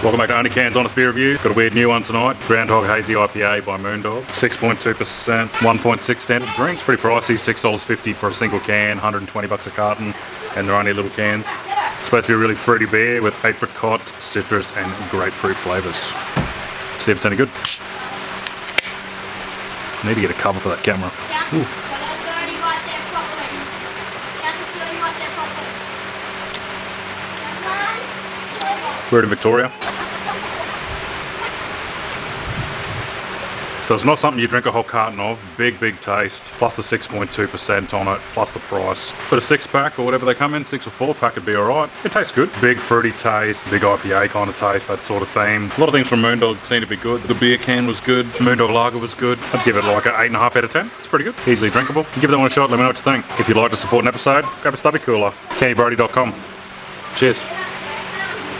Welcome back to OnlyCans Honest Beer Review. Got a weird new one tonight. Groundhog Hazy IPA by Moondog. 6.2%, 1.6 standard drinks. Pretty pricey, $6.50 for a single can, 120 bucks a carton, and they're only little cans. It's supposed to be a really fruity beer with apricot, citrus, and grapefruit flavours. See if it's any good. I need to get a cover for that camera. Ooh. We're in Victoria. So it's not something you drink a whole carton of. Big taste. Plus the 6.2% on it, plus the price. But a 6-pack or whatever they come in, 6 or 4-pack would be alright. It tastes good. Big fruity taste, big IPA kind of taste, that sort of theme. A lot of things from Moondog seem to be good. The beer can was good. Moondog Lager was good. I'd give it like an 8.5 out of 10. It's pretty good. Easily drinkable. Give that one a shot, let me know what you think. If you'd like to support an episode, grab a stubby cooler. KennyBrody.com. Cheers.